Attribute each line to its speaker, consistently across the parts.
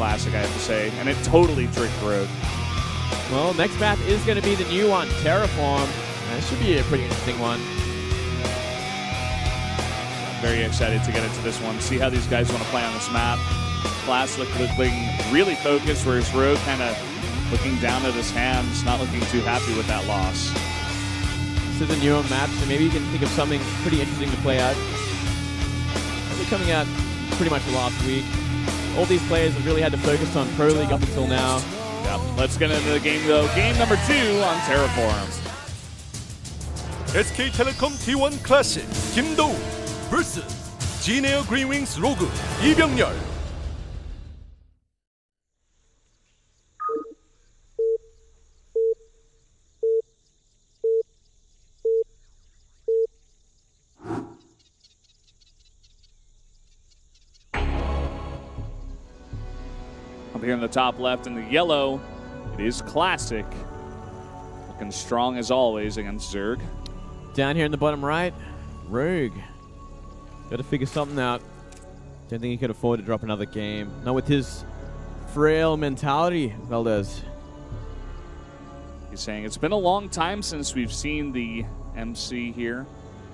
Speaker 1: Classic, I have to say, and it totally tricked Rogue.
Speaker 2: Well, next map is going to be the new one, Terraform. That should be a pretty interesting one.
Speaker 1: Very excited to get into this one, see how these guys want to play on this map. Classic looking really focused, whereas Rogue kind of looking down at his hands, not looking too happy with that loss.
Speaker 2: This is a newer map, so maybe you can think of something pretty interesting to play out. They're coming out pretty much the last week. All these players have really had to focus on Pro League up until now.
Speaker 1: Yep. Let's get into the game, though. Game number 2 on Terraform.
Speaker 3: SK텔레콤 T1 클래식 김도우 vs G-Neo Greenwings 로그 이병렬.
Speaker 1: Up here in the top left in the yellow, it is Classic. Looking strong as always against Zerg.
Speaker 2: Down here in the bottom right, Rogue. Got to figure something out. Don't think he could afford to drop another game. Not with his frail mentality, Valdez.
Speaker 1: He's saying it's been a long time since we've seen the MC here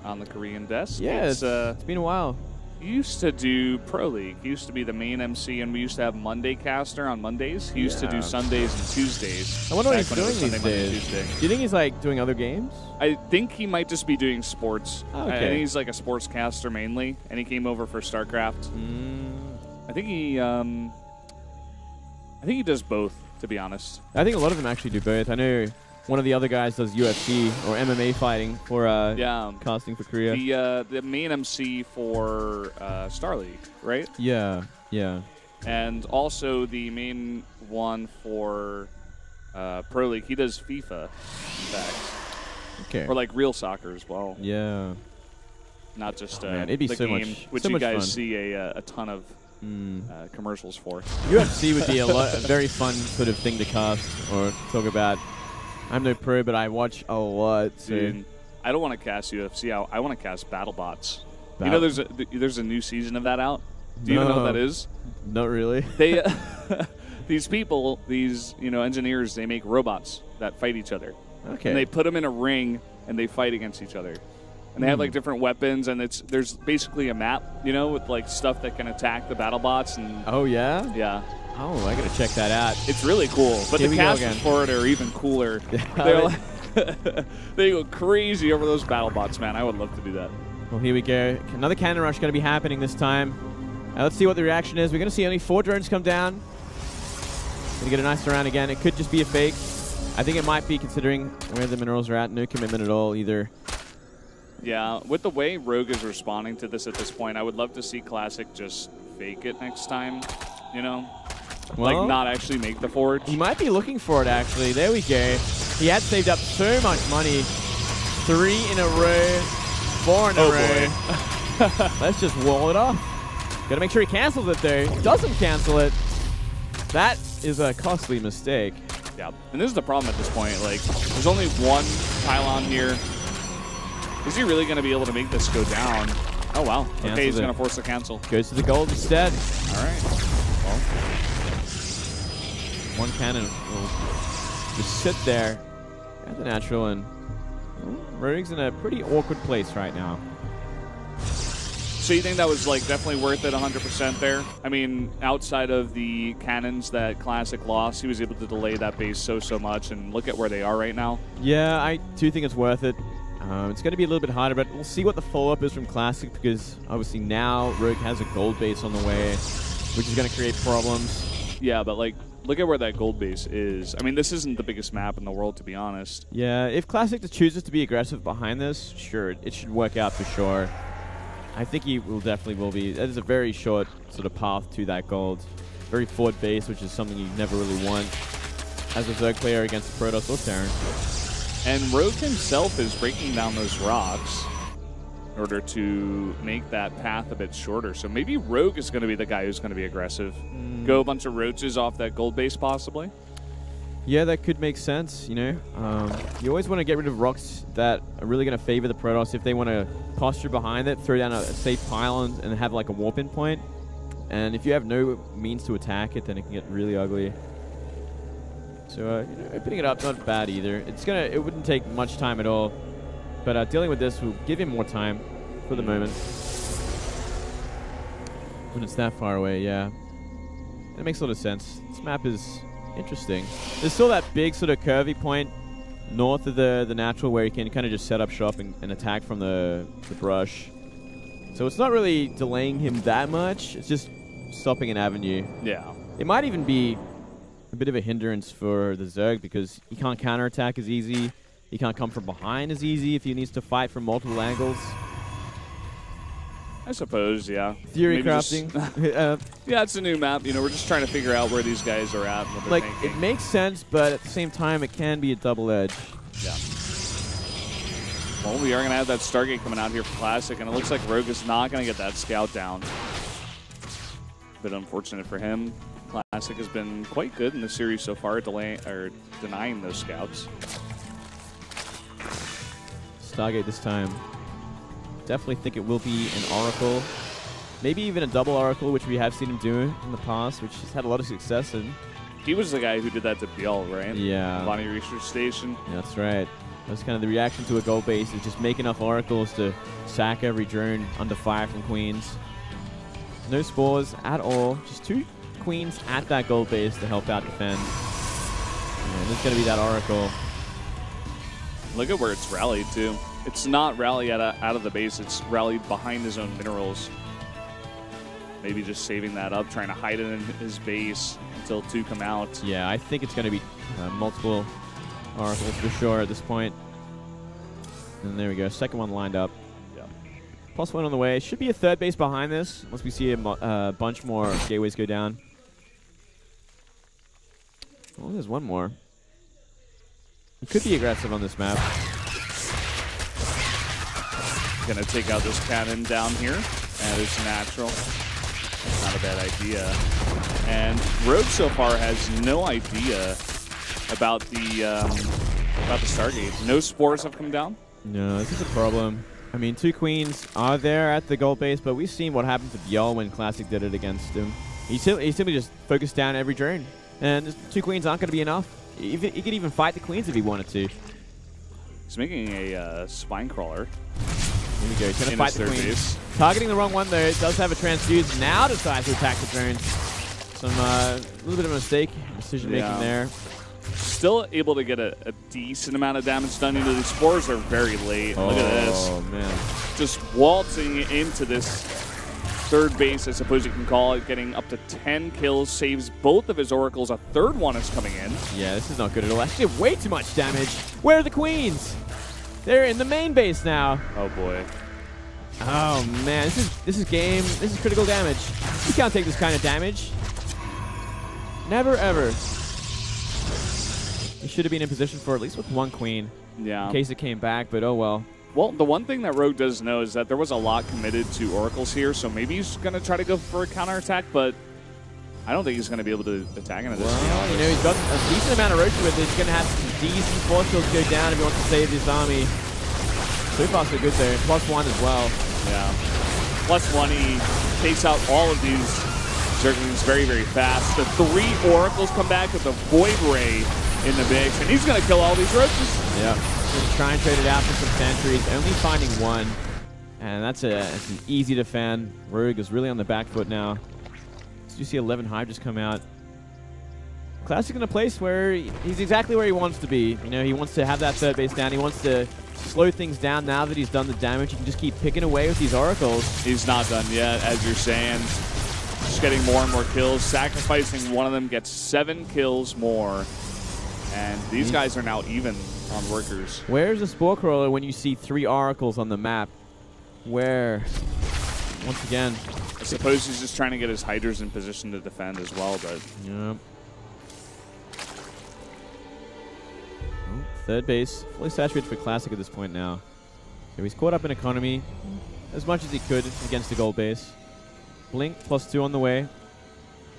Speaker 1: on the Korean desk.
Speaker 2: Yeah, it's been a while.
Speaker 1: He used to do Pro League. He used to be the main MC, and we used to have Monday caster on Mondays. He used to do Sundays and Tuesdays.
Speaker 2: I wonder what he's
Speaker 1: back when it
Speaker 2: doing
Speaker 1: was
Speaker 2: these
Speaker 1: Sunday, Monday,
Speaker 2: days.
Speaker 1: Tuesday.
Speaker 2: Do you think he's like doing other games?
Speaker 1: I think he might just be doing sports.
Speaker 2: Oh,
Speaker 1: I
Speaker 2: okay.
Speaker 1: think he's like a sports caster mainly, and he came over for StarCraft. I think he does both, to be honest.
Speaker 2: I think a lot of them actually do both. I know one of the other guys does UFC or MMA fighting for casting for Korea.
Speaker 1: The main MC for Star League, right?
Speaker 2: Yeah, yeah.
Speaker 1: And also the main one for Pro League. He does FIFA, in fact.
Speaker 2: Okay.
Speaker 1: Or like real soccer as well.
Speaker 2: Yeah.
Speaker 1: Not just
Speaker 2: man, it'd be
Speaker 1: the
Speaker 2: so
Speaker 1: game,
Speaker 2: much,
Speaker 1: which
Speaker 2: so
Speaker 1: you
Speaker 2: much
Speaker 1: guys
Speaker 2: fun.
Speaker 1: see a ton of commercials for.
Speaker 2: UFC would be a very fun sort of thing to cast or talk about. I'm no pro, but I watch a lot. So.
Speaker 1: Dude, I don't want to cast UFC. I want to cast BattleBots. You know, there's a new season of that out. Do you even know what that is?
Speaker 2: Not really.
Speaker 1: They these people, these engineers, they make robots that fight each other.
Speaker 2: Okay.
Speaker 1: And they put them in a ring and they fight against each other. And they have like different weapons, and there's basically a map, with like stuff that can attack the BattleBots. And
Speaker 2: oh yeah.
Speaker 1: Yeah.
Speaker 2: Oh, I gotta check that out.
Speaker 1: It's really cool. But the casters for it are even cooler. They're like they go crazy over those BattleBots, man. I would love to do that.
Speaker 2: Well, here we go. Another cannon rush going to be happening this time. Let's see what the reaction is. We're going to see only 4 drones come down. Going to get a nice round again. It could just be a fake. I think it might be, considering where the minerals are at. No commitment at all either.
Speaker 1: Yeah, with the way Rogue is responding to this at this point, I would love to see Classic just fake it next time,
Speaker 2: Well,
Speaker 1: like not actually make the forge.
Speaker 2: He might be looking for it, actually. There we go. He had saved up so much money. 3 in a row. 4 in a row. Let's just wall it off. Gotta make sure he cancels it, though. Doesn't cancel it. That is a costly mistake.
Speaker 1: Yeah, and this is the problem at this point. Like, there's only one pylon here. Is he really going to be able to make this go down? Oh, wow.
Speaker 2: Cancels
Speaker 1: okay, he's
Speaker 2: it.
Speaker 1: going to force the cancel.
Speaker 2: Goes to the gold instead.
Speaker 1: All right. Well,
Speaker 2: one cannon will just sit there at the natural, and Rogue's in a pretty awkward place right now.
Speaker 1: so you think that was like definitely worth it 100% there? I mean, outside of the cannons that Classic lost, he was able to delay that base so much, and look at where they are right now.
Speaker 2: Yeah, I do think it's worth it. It's going to be a little bit harder, but we'll see what the follow-up is from Classic, because obviously now Rogue has a gold base on the way, which is going to create problems.
Speaker 1: Yeah, but like, look at where that gold base is. I mean, this isn't the biggest map in the world, to be honest.
Speaker 2: Yeah, if Classic chooses to be aggressive behind this, sure, it should work out for sure. I think he definitely will be. That is a very short sort of path to that gold. Very forward base, which is something you never really want as a Zerg player against Protoss or Terran.
Speaker 1: And Rogue himself is breaking down those rocks in order to make that path a bit shorter. So maybe Rogue is going to be the guy who's going to be aggressive. Go a bunch of roaches off that gold base, possibly.
Speaker 2: Yeah, that could make sense, You always want to get rid of rocks that are really going to favor the Protoss if they want to posture behind it, throw down a safe pylon, and have like a warp-in point. And if you have no means to attack it, then it can get really ugly. So, you know, opening it up, not bad either. It wouldn't take much time at all. But dealing with this will give him more time for the moment. When it's that far away, yeah. It makes a lot of sense. This map is interesting. There's still that big sort of curvy point north of the natural where you can kind of just set up shop and attack from the brush. So it's not really delaying him that much. It's just stopping an avenue.
Speaker 1: Yeah.
Speaker 2: It might even be a bit of a hindrance for the Zerg because he can't counterattack as easy. He can't come from behind as easy if he needs to fight from multiple angles.
Speaker 1: I suppose, yeah.
Speaker 2: Theory
Speaker 1: Maybe
Speaker 2: crafting.
Speaker 1: Yeah, it's a new map. You know, we're just trying to figure out where these guys are at. What they're
Speaker 2: Like,
Speaker 1: thinking.
Speaker 2: it makes sense, but at the same time, it can be a double edge.
Speaker 1: Yeah. Well, we are going to have that Stargate coming out here for Classic, and it looks like Rogue is not going to get that scout down. A bit unfortunate for him. Classic has been quite good in the series so far, denying those scouts.
Speaker 2: Stargate this time. Definitely think it will be an Oracle. Maybe even a double Oracle, which we have seen him do in the past, which he's had a lot of success in.
Speaker 1: He was the guy who did that to Biel, right?
Speaker 2: Yeah.
Speaker 1: Bonnie Research Station.
Speaker 2: That's right. That's kind of the reaction to a gold base, is just make enough Oracles to sack every drone under fire from Queens. No spores at all. Just 2 Queens at that gold base to help out defend. And it's going to be that Oracle.
Speaker 1: Look at where it's rallied, too. It's not rally out of the base. It's rallied behind his own minerals. Maybe just saving that up, trying to hide it in his base until 2 come out.
Speaker 2: Yeah, I think it's going to be multiple Oracles for sure at this point. And there we go. Second one lined up.
Speaker 1: Yeah.
Speaker 2: +1 on the way. Should be a third base behind this once we see a bunch more gateways go down. Oh, there's one more. He could be aggressive on this map.
Speaker 1: Gonna take out this cannon down here. That is natural. Not a bad idea. And Rogue so far has no idea about the Stargate. No spores have come down.
Speaker 2: No, this is a problem. I mean, 2 Queens are there at the gold base, but we've seen what happened to Biel when Classic did it against him. He simply just focused down every drone. And 2 Queens aren't going to be enough. He could even fight the Queens if he wanted to.
Speaker 1: He's making a spine crawler.
Speaker 2: Here we go. He's going to fight the Queens.
Speaker 1: Base.
Speaker 2: Targeting the wrong one, though. It does have a transfuse. Now decides to attack the drones. Some little bit of a mistake. Decision-making there.
Speaker 1: Still able to get a decent amount of damage done. Into these spores are very late. Look at this.
Speaker 2: Oh, man.
Speaker 1: Just waltzing into this third base, I suppose you can call it, getting up to 10 kills, saves both of his Oracles. A third one is coming in.
Speaker 2: Yeah, this is not good at all. Actually, way too much damage. Where are the Queens? They're in the main base now.
Speaker 1: Oh, boy.
Speaker 2: Oh, man. This is critical damage. You can't take this kind of damage. Never, ever. He should have been in position for at least with 1 Queen.
Speaker 1: Yeah.
Speaker 2: In case it came back, but oh well.
Speaker 1: Well, the one thing that Rogue does know is that there was a lot committed to Oracles here, so maybe he's going to try to go for a counterattack, but I don't think he's going to be able to attack into this.
Speaker 2: Well, you know, he's got a decent amount of roaches with it. He's going to have some decent force fields go down if he wants to save this army. So far, so good there. +1 as well.
Speaker 1: Yeah. +1, he takes out all of these Zerglings very, very fast. The 3 Oracles come back with the Void Ray in the mix, and he's going to kill all these roaches.
Speaker 2: Yeah. Just try and trade it out for some sentries. Only finding 1. And that's an easy defend. Rogue is really on the back foot now. So you see 11 Hive just come out. Classic in a place where he's exactly where he wants to be. You know, he wants to have that third base down. He wants to slow things down now that he's done the damage. He can just keep picking away with these Oracles.
Speaker 1: He's not done yet, as you're saying. Just getting more and more kills. Sacrificing one of them gets 7 kills more. And these guys are now even on workers.
Speaker 2: Where's the Spore Crawler when you see 3 Oracles on the map? Where? Once again.
Speaker 1: I suppose he's just trying to get his Hydras in position to defend as well, but...
Speaker 2: Yep. Oh, third base. Fully saturated for Classic at this point now. So he's caught up in economy as much as he could against the gold base. Blink +2 on the way.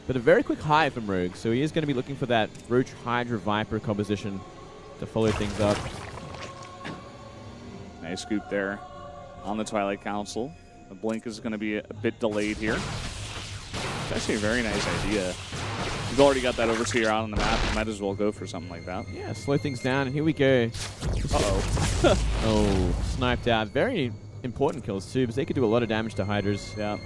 Speaker 2: But a very quick high from Rogue, so he is going to be looking for that Roach Hydra Viper composition to follow things up.
Speaker 1: Nice scoop there on the Twilight Council. The blink is going to be a bit delayed here. It's actually a very nice idea. You've already got that Overseer out on the map. You might as well go for something like that.
Speaker 2: Yeah, slow things down, and here we go.
Speaker 1: Uh-oh.
Speaker 2: Oh, sniped out. Very important kills, too, because they could do a lot of damage to Hydras.
Speaker 1: Yeah.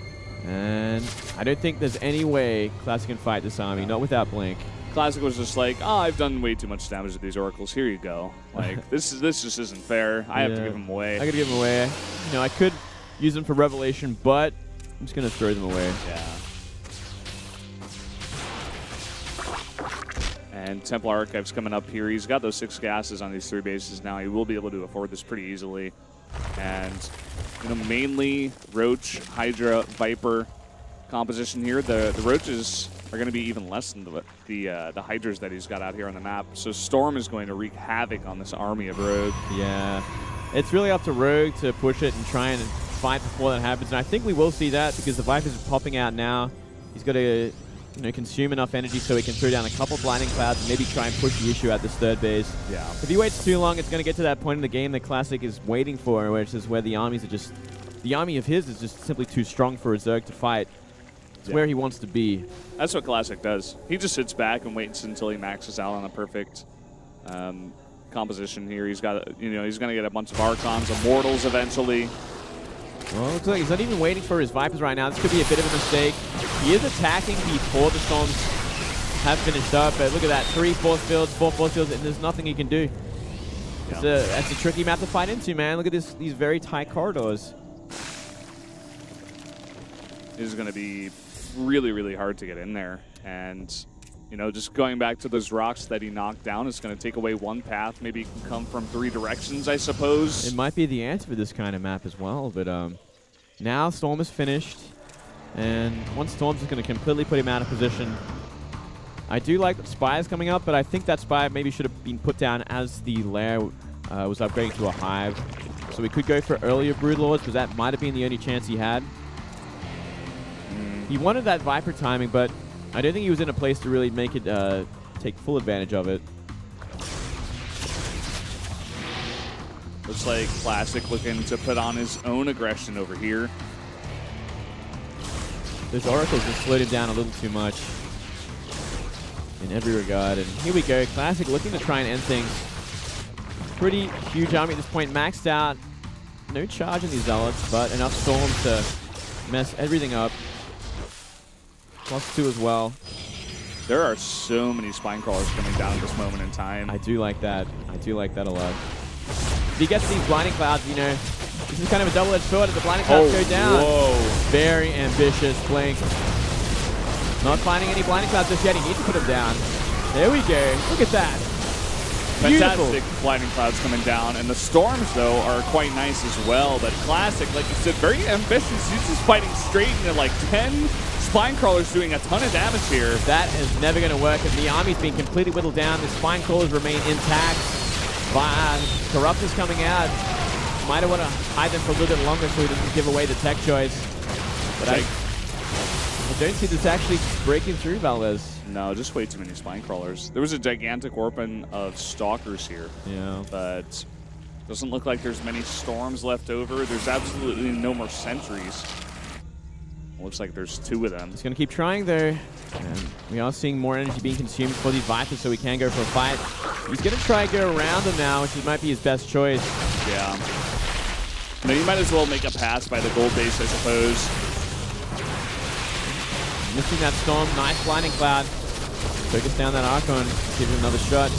Speaker 2: And I don't think there's any way Classic can fight this army, not without Blink.
Speaker 1: Classic was just like, oh, I've done way too much damage to these Oracles. Here you go. Like, this just isn't fair. I have to give them away.
Speaker 2: I gotta give them away. You know, I could use them for Revelation, but I'm just gonna throw them away.
Speaker 1: Yeah. And Templar Archive's coming up here. He's got those 6 gases on these 3 bases now. He will be able to afford this pretty easily. And, you know, mainly Roach, Hydra, Viper composition here. The Roaches are going to be even less than the Hydras that he's got out here on the map. So Storm is going to wreak havoc on this army of Rogue.
Speaker 2: Yeah. It's really up to Rogue to push it and try and fight before that happens. And I think we will see that because the Viper's popping out now. He's got to consume enough energy so he can throw down a couple blinding clouds and maybe try and push the issue at this 3rd base.
Speaker 1: Yeah.
Speaker 2: If he waits too long, it's going to get to that point in the game that Classic is waiting for, which is where the armies are just... The army of his is just simply too strong for a Zerg to fight. It's where he wants to be.
Speaker 1: That's what Classic does. He just sits back and waits until he maxes out on a perfect composition here. He's got, he's going to get a bunch of Archons, Immortals eventually.
Speaker 2: Well, it looks like he's not even waiting for his Vipers right now. This could be a bit of a mistake. He is attacking before the Storms have finished up, but look at that. 3 force fields, 4 force fields, and there's nothing he can do. Yeah. That's a tricky map to fight into, man. Look at these very tight corridors.
Speaker 1: This is going to be really, really hard to get in there. And, just going back to those rocks that he knocked down, it's going to take away one path. Maybe it can come from 3 directions, I suppose.
Speaker 2: It might be the answer for this kind of map as well, but now Storm is finished. And once Storm's is going to completely put him out of position. I do like that Spire's coming up, but I think that Spire maybe should have been put down as the lair was upgrading to a Hive. So we could go for earlier Broodlords, because that might have been the only chance he had. He wanted that Viper timing, but I don't think he was in a place to really make it take full advantage of it.
Speaker 1: Looks like Classic looking to put on his own aggression over here.
Speaker 2: Those Oracles just slowed him down a little too much in every regard. And here we go. Classic looking to try and end things. Pretty huge army at this point. Maxed out. No charge in these Zealots, but enough Storms to mess everything up. +2 as well.
Speaker 1: There are so many Spine Crawlers coming down at this moment in time.
Speaker 2: I do like that. I do like that a lot. If he gets these Blinding Clouds, this is kind of a double-edged sword as the Blinding Clouds go down.
Speaker 1: Whoa.
Speaker 2: Very ambitious Blink. Not finding any Blinding Clouds just yet. He needs to put them down. There we go. Look at that. Beautiful.
Speaker 1: Fantastic Blinding Clouds coming down. And the Storms, though, are quite nice as well. But Classic, like you said, very ambitious. He's just fighting straight into like 10 Spine Crawlers doing a ton of damage here.
Speaker 2: That is never going to work. If the army's been completely whittled down, the Spine Crawlers remain intact. Corrupt is coming out. Might have want to hide them for a little bit longer so he doesn't give away the tech choice. But I don't see this actually breaking through Valdez.
Speaker 1: No, just way too many Spine Crawlers. There was a gigantic orphan of Stalkers here.
Speaker 2: Yeah.
Speaker 1: But doesn't look like there's many Storms left over. There's absolutely no more Sentries. Looks like there's 2 of them.
Speaker 2: He's going to keep trying there. And we are seeing more energy being consumed for these Vipers so he can go for a fight. He's going to try and go around them now, which might be his best choice.
Speaker 1: Yeah. You might as well make a pass by the gold base, I suppose.
Speaker 2: Missing that Storm. Nice Blinding Cloud. Focus down that Archon. Give him another shot.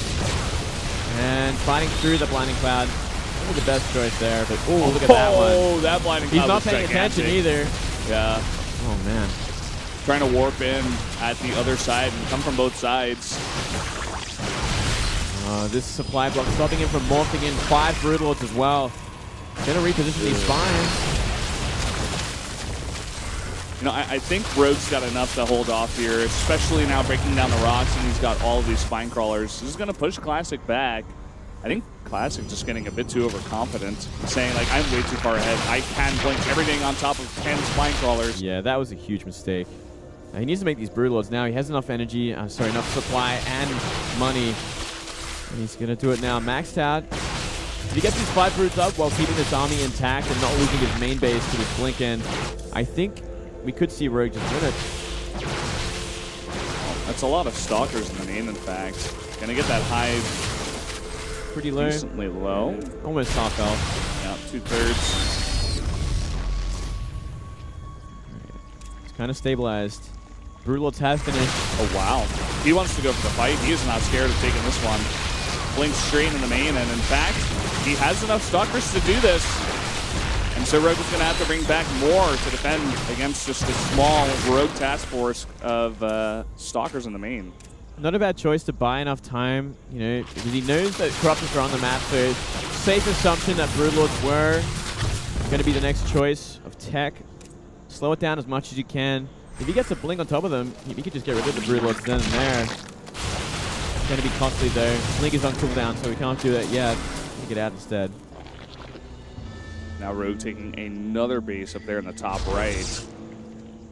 Speaker 2: And fighting through the Blinding Cloud. Probably the best choice there, but oh, look at that one.
Speaker 1: Oh, that Blinding Cloud.
Speaker 2: He's not paying attention either.
Speaker 1: Yeah.
Speaker 2: Oh, man.
Speaker 1: Trying to warp in at the other side and come from both sides.
Speaker 2: This supply block stopping him from morphing in 5 Broodlords as well. Going to reposition these spines.
Speaker 1: I think Rogue's got enough to hold off here, especially now breaking down the rocks, and he's got all of these Spine Crawlers. This is going to push Classic back. I think Classic just getting a bit too overconfident, saying, like, I'm way too far ahead. I can blink everything on top of 10 Spine Crawlers.
Speaker 2: Yeah, that was a huge mistake. He needs to make these Broodlords now. He has enough energy, enough supply and money. And he's going to do it now. Maxed out. If he gets these 5 Broods up while keeping this army intact and not losing his main base to this Blink in, I think we could see Rogue just win it.
Speaker 1: a lot of Stalkers in the main, in fact. Gonna get that hive
Speaker 2: Pretty low.
Speaker 1: decently low.
Speaker 2: Almost half health.
Speaker 1: Yeah, 2/3.
Speaker 2: It's kind of stabilized. Broodlords have finished.
Speaker 1: Oh, wow. He wants to go for the fight. He is not scared of taking this one. Blink straight in the main, and in fact, he has enough Stalkers to do this. And so Rogue is going to have to bring back more to defend against just a small Rogue task force of Stalkers in the main.
Speaker 2: Not a bad choice to buy enough time, you know, because he knows that Corruptors are on the map, so safe assumption that Broodlords were going to be the next choice of tech. Slow it down as much as you can. If he gets a blink on top of them, he could just get rid of the Broodlords then and there. It's going to be costly though. Blink is on cooldown, so we can't do that yet. Take it out instead.
Speaker 1: Now Rogue taking another base up there in the top right.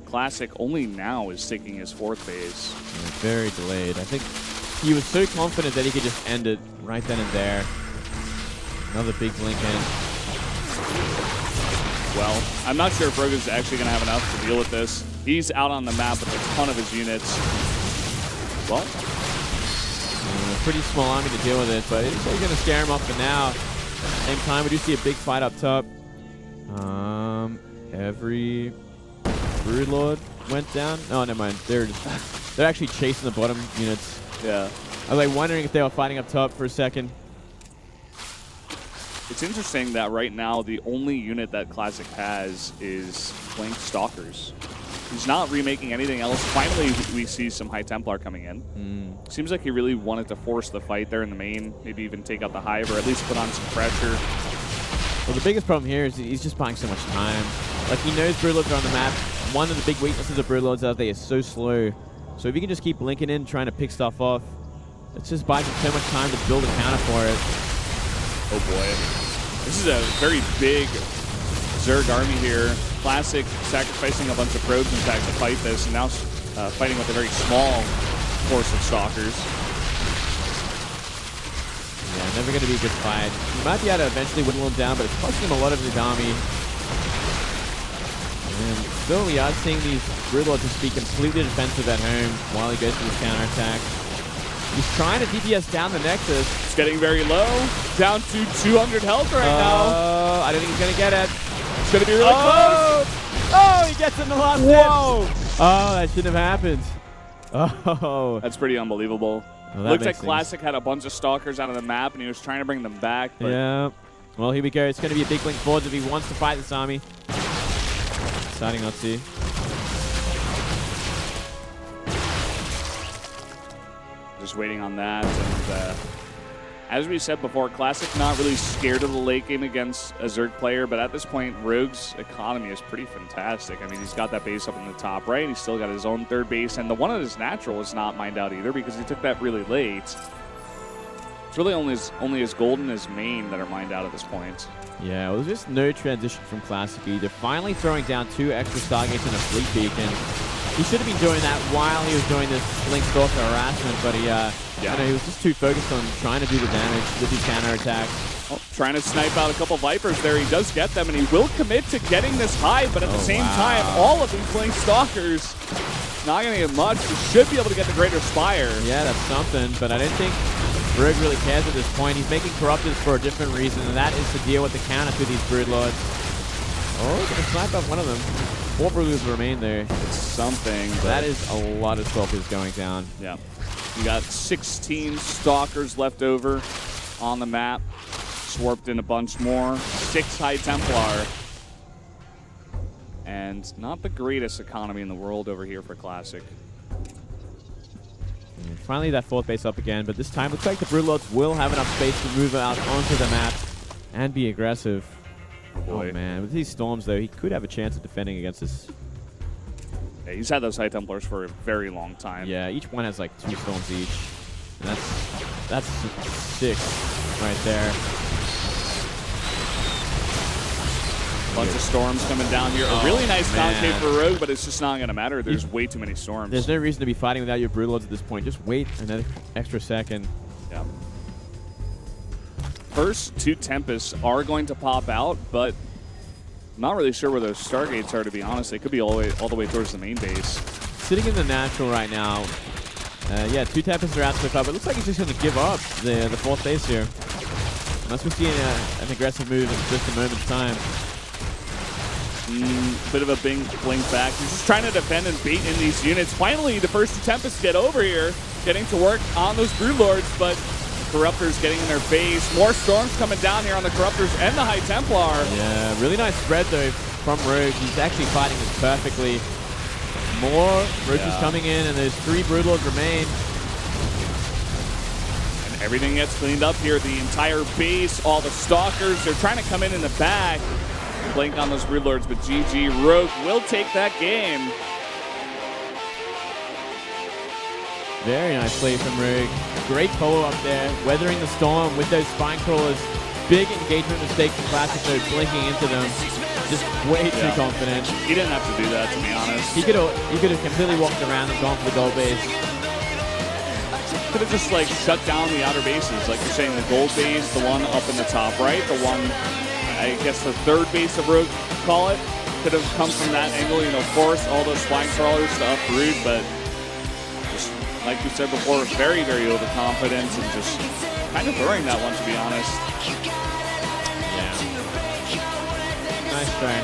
Speaker 1: Classic only now is taking his 4th base.
Speaker 2: Yeah, very delayed. I think he was so confident that he could just end it right then and there. Another big blink in.
Speaker 1: Well, I'm not sure if Rogue is actually going to have enough to deal with this. He's out on the map with a ton of his units. Well,
Speaker 2: pretty small army to deal with it, but it's going to scare him off for now. At the same time, we do see a big fight up top. Every Broodlord went down. Oh, never mind. They're actually chasing the bottom units.
Speaker 1: yeah.
Speaker 2: I was like wondering if they were fighting up top for a second.
Speaker 1: It's interesting that right now the only unit that Classic has is Blink Stalkers. He's not remaking anything else. Finally, we see some High Templar coming in. Seems like he really wanted to force the fight there in the main, maybe even take out the Hive or at least put on some pressure.
Speaker 2: Well, the biggest problem here is he's just buying so much time. Like, he knows Broodlords are on the map. One of the big weaknesses of Broodlords is that they are so slow. So if you can just keep blinking in, trying to pick stuff off, it's just buys him so much time to build a counter for it.
Speaker 1: Oh boy. This is a very big Zerg army here. Classic sacrificing a bunch of probes, in fact, to fight this, and now fighting with a very small force of Stalkers.
Speaker 2: Yeah, never going to be a good fight. He might be able to eventually whittle him down, but it's costing him a lot of his army. And still, we are seeing these Broodlords just be completely defensive at home while he goes for his counterattack. He's trying to DPS down the Nexus.
Speaker 1: It's getting very low, down to 200 health right now.
Speaker 2: I don't think he's going to get it.
Speaker 1: It's going to be really close.
Speaker 2: Oh, he gets in the last
Speaker 1: Whoa.
Speaker 2: hit. Oh, that shouldn't have happened. Oh.
Speaker 1: That's pretty unbelievable.
Speaker 2: Well, that
Speaker 1: Looked like
Speaker 2: makes
Speaker 1: Classic had a bunch of Stalkers out of the map, and he was trying to bring them back. But
Speaker 2: yeah. Well, here we go. It's going to be a big blink forwards if he wants to fight this army. Exciting not to.
Speaker 1: Just waiting on that. And as we said before, Classic not really scared of the late game against a Zerg player, but at this point, Rogue's economy is pretty fantastic. I mean, he's got that base up in the top right. He's still got his own 3rd base, and the one of his natural is not mined out either because he took that really late. It's really only his gold and his main that are mined out at this point.
Speaker 2: Yeah, well, there's just no transition from Classic either. Finally throwing down 2 extra Stargates and a Fleet Beacon. He should have been doing that while he was doing this Blink Stalker harassment, but he was just too focused on trying to do the damage with his counterattack.
Speaker 1: Well, trying to snipe out a couple Vipers there. He does get them, and he will commit to getting this high, but at the same time, all of these Blink Stalkers not going to get much. He should be able to get the Greater Spire.
Speaker 2: Yeah, that's something, but I don't think Rogue really cares at this point. He's making Corruptors for a different reason, and that is to deal with the counter to these Broodlords. Oh, going to snipe up one of them. 4 Broodlords remain there.
Speaker 1: It's something.
Speaker 2: That is a lot of Stalkers going down.
Speaker 1: Yeah. You got 16 Stalkers left over on the map. Swarped in a bunch more. 6 High Templar. And not the greatest economy in the world over here for Classic.
Speaker 2: And finally that 4th base up again, but this time looks like the Broodlords will have enough space to move out onto the map and be aggressive.
Speaker 1: Boy.
Speaker 2: Oh man, with these storms though, he could have a chance of defending against this.
Speaker 1: Yeah, he's had those High Templars for a very long time.
Speaker 2: Yeah, each one has like 2 storms each. And that's 6 right there.
Speaker 1: Bunch of storms coming down here. A really nice concave for Rogue, but it's just not going to matter. There's way too many storms.
Speaker 2: There's no reason to be fighting without your Broodlords at this point. Just wait another extra second.
Speaker 1: Yeah. First 2 Tempests are going to pop out, but I'm not really sure where those Stargates are, to be honest. They could be all the way towards the main base.
Speaker 2: Sitting in the natural right now, Yeah, 2 Tempests are out so far, but it looks like he's just going to give up the 4th base here. Unless we're seeing an aggressive move in just a moment's time.
Speaker 1: Bit of a blink back. He's just trying to defend and bait in these units. Finally, the first 2 Tempests get over here, getting to work on those Broodlords, but the Corruptors getting in their face. More Storms coming down here on the Corruptors and the High Templar.
Speaker 2: Yeah, really nice spread though from Rogue. He's actually fighting this perfectly. More Roaches coming in, and there's 3 Broodlords remain.
Speaker 1: And everything gets cleaned up here. The entire base, all the Stalkers, they're trying to come in the back. Blink on those Broodlords, but GG. Rogue will take that game.
Speaker 2: Very nice play from Rogue. Great follow-up there, weathering the storm with those Spine Crawlers. Big engagement mistakes in Classic, though, blinking into them. Just way too confident.
Speaker 1: He didn't have to do that, to be honest.
Speaker 2: He could have completely walked around and gone for the gold base.
Speaker 1: Could have just like shut down the outer bases, like you're saying, the gold base, the one up in the top right, the one, I guess the 3rd base of Rogue, call it, could have come from that angle, you know, force all those Spine Crawlers to uproot, but just, like we said before, very, very overconfident and just kind of throwing that one, to be honest.
Speaker 2: Yeah. Nice try.